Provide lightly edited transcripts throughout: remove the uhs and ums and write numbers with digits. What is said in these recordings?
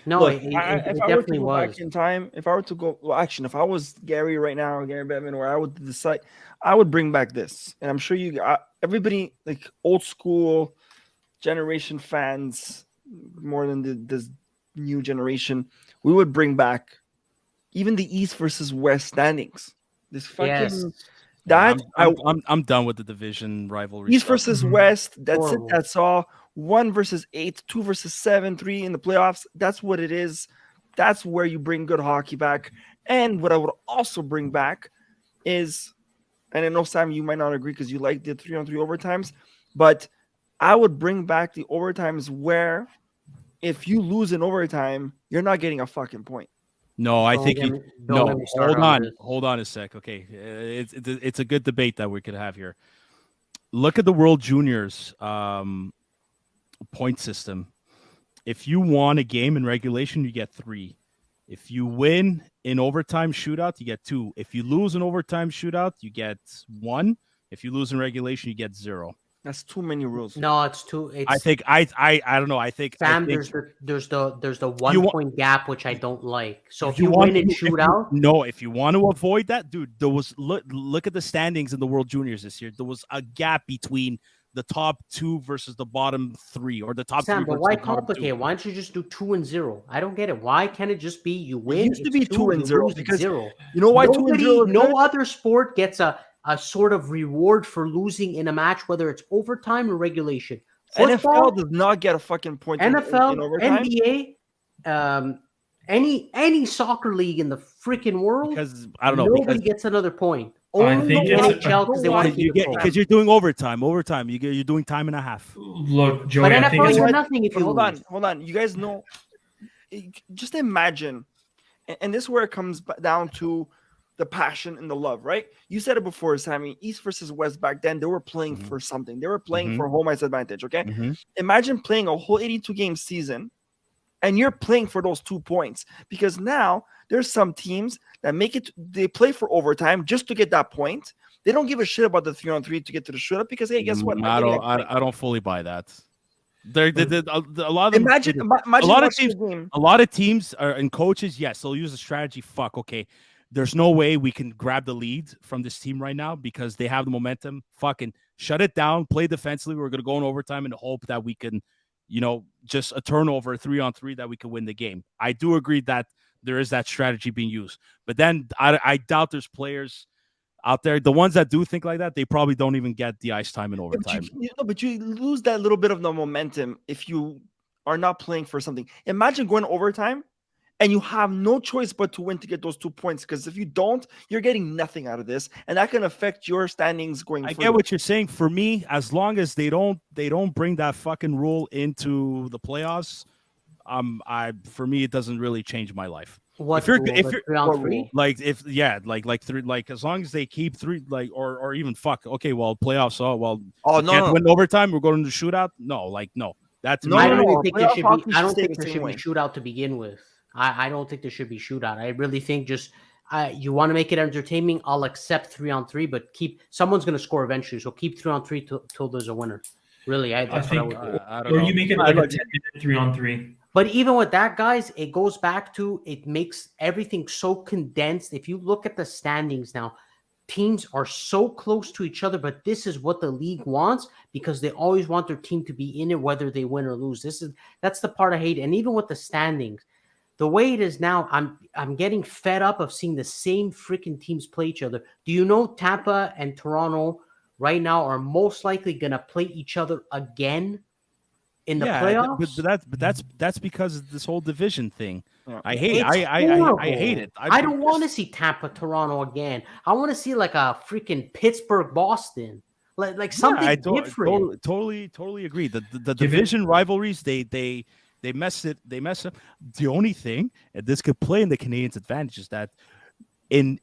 No, Look, it if I were to definitely go back was. in time, if I were to go, well, actually, if I was Gary right now, Gary Bettman, where I would decide, I would bring back this, and I'm sure everybody, like old school generation fans, more than this new generation, we would bring back even the East versus West standings. This Yes. fucking Yeah, that I I'm done with the division rivalry East stuff. versus West. That's it. Horrible. That's all. 1 versus 8, 2 versus 7, 3 in the playoffs. That's what it is. That's where you bring good hockey back. And what I would also bring back is, and I know Sam, you might not agree because you like the 3-on-3 overtimes, but I would bring back the overtimes where if you lose in overtime, you're not getting a fucking point. No, I Don't think get you. me, don't get No, me started hold on a sec. Okay, it's a good debate that we could have here. Look at the World Juniors point system. If you won a game in regulation, you get 3. If you win in overtime shootout, you get 2. If you lose in overtime shootout, you get 1. If you lose in regulation, you get 0. That's too many rules. No, it's too. I It's think I don't know. I think Sam. I think There's the you 1 point gap which I don't like. So if you you want win in if you- shootout, no, if you want to avoid that, dude, there was look at the standings in the World Juniors this year. There was a gap between the top 2 versus the bottom 3, or the top 3 Sam. But versus why the bottom 2. complicate? Why don't you just do 2-0? I don't get it. Why can't it just be you It win? used to It's be 2 you and 0 lose, it's because 0. you know why 2 and 0 is No good? other sport gets a sort of reward for losing in a match, whether it's overtime or regulation. Football, NFL does not get a fucking point in NFL, overtime. NBA, any soccer league in the freaking world, Because I don't know, nobody because gets another point. I Only think the it's NHL because they want to keep it close. because you're doing overtime. You're doing time and a half. Look, But Joey, I think NFL, it's you're What? nothing if But you hold lose. on. You guys know, just imagine, and this is where it comes down to the passion and the love, right? You said it before, Sammy. East versus West back then, they were playing for something. They were playing for home ice advantage. Okay, imagine playing a whole 82 game season, and you're playing for those 2 points because now there's some teams that make it. They play for overtime just to get that point. They don't give a shit about the 3-on-3 to get to the shootout because hey, guess what? I don't fully buy that. A lot of them, Imagine a lot of watching teams, the game. a lot of teams and coaches, yes, they'll use a strategy. Fuck, okay, there's no way we can grab the lead from this team right now because they have the momentum. Fucking shut it down, play defensively. We're gonna go in overtime and hope that we can, just a turnover, 3-on-3 that we can win the game. I do agree that there is that strategy being used, but then I doubt there's players out there. The ones that do think like that, they probably don't even get the ice time in overtime. But you lose that little bit of the momentum if you are not playing for something. Imagine going overtime and you have no choice but to win to get those 2 points. Because if you don't, you're getting nothing out of this, and that can affect your standings going forward. I get what you're saying. For me, as long as they don't bring that fucking rule into the playoffs, for me it doesn't really change my life. What if you're 3-on-3? like as long as they keep 3 or even fuck, okay, well, playoffs, no, win overtime, we're going to shootout. No, that's I don't even think there playoff should hockey be. I don't stay think the there same should be way. shootout to begin with. I don't think there should be shootout. I really think just you want to make it entertaining. I'll accept 3-on-3, but someone's going to score eventually. So keep 3-on-3 till there's a winner. Really, that's what I would do. I don't or know. you make it like a 10-minute 3-on-3. But even with that, guys, it goes back to it makes everything so condensed. If you look at the standings now, teams are so close to each other, but this is what the league wants because they always want their team to be in it, whether they win or lose. That's the part I hate. And even with the standings, the way it is now, I'm getting fed up of seeing the same freaking teams play each other. Do you know Tampa and Toronto right now are most likely going to play each other again in the playoffs? But that's because of this whole division thing. Yeah. I hate it. Horrible. I hate it. I don't want to see Tampa Toronto again. I want to see like a freaking Pittsburgh Boston, like something different. Totally agree. The division rivalries they mess it. They mess up. The only thing, and this could play in the Canadians' advantage, is that in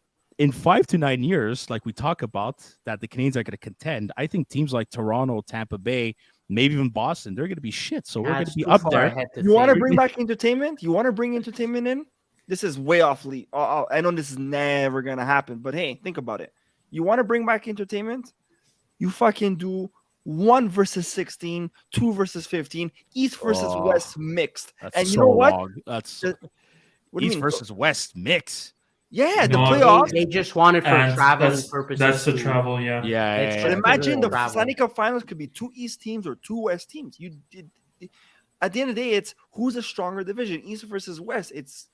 5 to 9 years, like we talk about, that the Canadians are going to contend. I think teams like Toronto, Tampa Bay, maybe even Boston, they're going to be shit. So we're going to be up there. You want to bring back entertainment? You want to bring entertainment in? This is way off league. I know this is never going to happen, but hey, think about it. You want to bring back entertainment? You fucking do 1 versus 16, 2 versus 15, East versus Oh, West mixed. That's And you so know what? long. That's What do you East mean? versus West mix. Yeah, the No, playoffs. They just want it for And traveling purposes. that's the too. travel, yeah. Yeah, It's yeah, But yeah. just because imagine of the travel. Stanley Cup Finals could be 2 East teams or 2 West teams. At the end of the day, it's who's a stronger division, East versus West. It's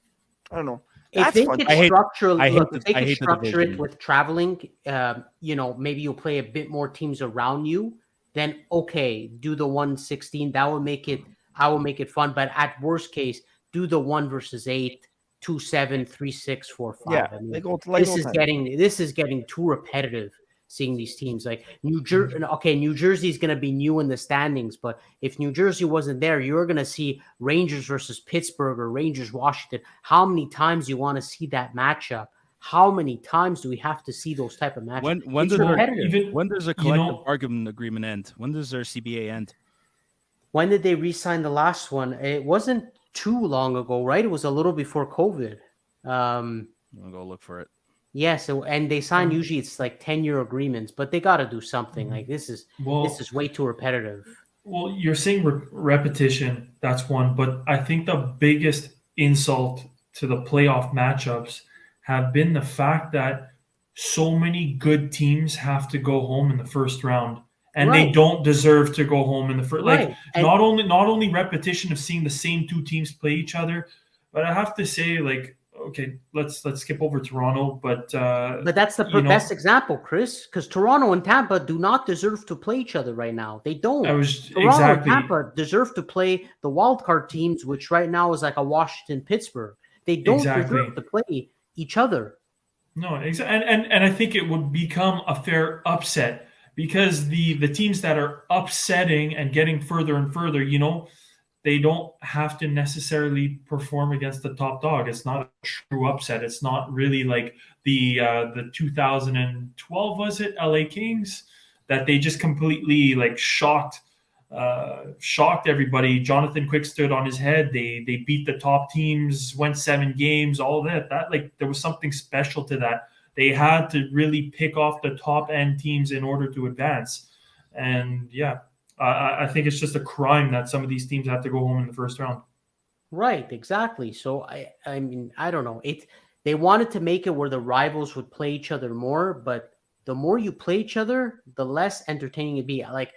I don't know. If That's they fun. could I hate- structure, I hate look, the- if they I could hate the structure it division. with traveling, maybe you'll play a bit more teams around you. Then okay, do the 1/16. That would make it. I will make it fun. But at worst case, do the 1 versus 8, 2-7, 3-6, 4-5. Yeah, I mean, they go this is getting too repetitive. Seeing these teams like New Jersey, okay, New Jersey is going to be new in the standings, but if New Jersey wasn't there, you're going to see Rangers versus Pittsburgh or Rangers Washington. How many times you want to see that matchup? How many times do we have to see those type of matchups? When It's does repetitive. when does a collective bargaining agreement end? When does their CBA end? When did they re-sign the last one? It wasn't too long ago, right? It was a little before COVID. I'm gonna go look for it. Yes, and they sign usually it's like 10-year agreements, but they got to do something. Like this is way too repetitive. Well, you're saying repetition, that's one, but I think the biggest insult to the playoff matchups have been the fact that so many good teams have to go home in the first round, and they Right. don't deserve to go home in the first. Right. Like And- not only repetition of seeing the same two teams play each other, but I have to say, like, okay, let's skip over Toronto, but that's the best example, Chris, because Toronto and Tampa do not deserve to play each other right now. They don't. Toronto and Tampa deserve to play the wild card teams, which right now is like a Washington, Pittsburgh. They don't deserve to play each other. No, and I think it would become a fair upset because the teams that are upsetting and getting further and further, they don't have to necessarily perform against the top dog. It's not a true upset. It's not really like the 2012, was it, LA Kings, that they just completely like shocked everybody. Jonathan Quick stood on his head. They beat the top teams, went 7 games, all that. That, like, there was something special to that. They had to really pick off the top end teams in order to advance. And yeah, I think it's just a crime that some of these teams have to go home in the first round. Right, exactly. So I mean, I don't know. They wanted to make it where the rivals would play each other more, but the more you play each other, the less entertaining it'd be. Like,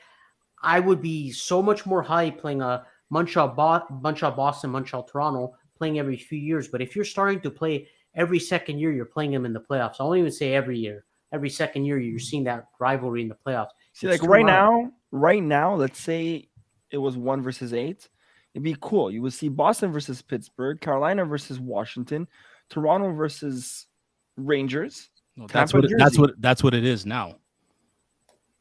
I would be so much more high playing a Montreal Boston, Montreal Toronto, playing every few years. But if you're starting to play every second year, you're playing them in the playoffs. I won't even say every year. Every second year, you're seeing that rivalry in the playoffs. See, like right now, let's say it was 1 versus 8. It'd be cool. You would see Boston versus Pittsburgh, Carolina versus Washington, Toronto versus Rangers. No, that's what it is now.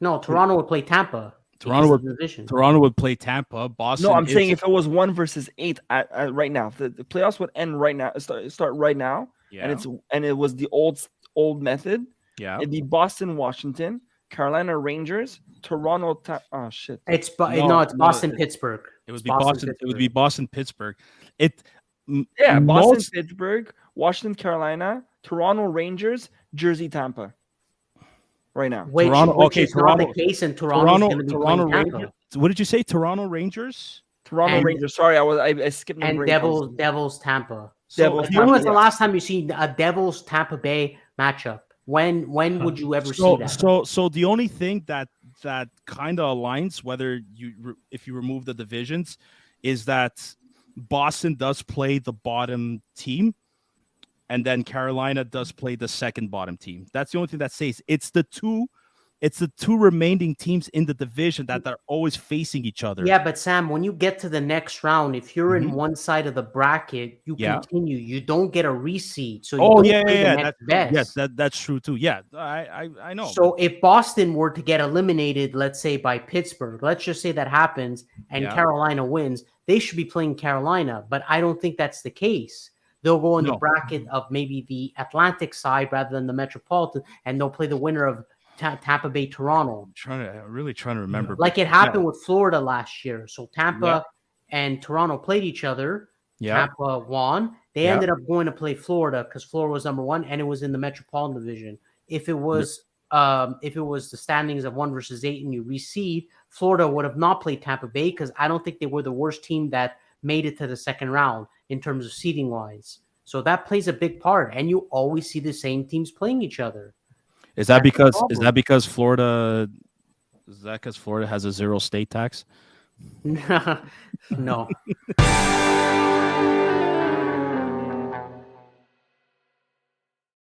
No, Toronto would play Tampa. Toronto would play Tampa. Boston. No, I'm saying if it was 1 versus 8 at right now, the playoffs would end right now. Start right now. Yeah. And it was the old method. Yeah. It'd be Boston, Washington, Carolina Rangers, Toronto. Oh shit! It's Boston, Pittsburgh. It would be Boston. It would be Boston, Pittsburgh. Boston, Pittsburgh, Washington, Carolina, Toronto Rangers, Jersey, Tampa. Right now, which is not the case in Toronto. Toronto Rangers. What did you say? Toronto Rangers. Rangers. Sorry, I skipped. And Devils, Tampa. Devils. When was the last time you seen a Devils Tampa Bay matchup? When would you ever see that? So the only thing that kind of aligns, whether if you remove the divisions, is that Boston does play the bottom team, and then Carolina does play the second bottom team. That's the only thing that says it's the two remaining teams in the division that are always facing each other. Yeah, but Sam, when you get to the next round, if you're in one side of the bracket, you continue. You don't get a reseed. So that's true too. Yeah, I know. So if Boston were to get eliminated, let's say by Pittsburgh, let's just say that happens and Carolina wins, they should be playing Carolina. But I don't think that's the case. They'll go in the bracket of maybe the Atlantic side rather than the Metropolitan, and they'll play the winner of Tampa Bay, Toronto. I'm really trying to remember. Like it happened with Florida last year. So Tampa and Toronto played each other. Yeah. Tampa won. They ended up going to play Florida because Florida was number 1 and it was in the Metropolitan Division. If it was if it was the standings of 1 versus 8 and you reseed, Florida would have not played Tampa Bay because I don't think they were the worst team that made it to the second round in terms of seeding wise. So that plays a big part, and you always see the same teams playing each other. Is that That's the because problem. Florida has a 0 state tax? No,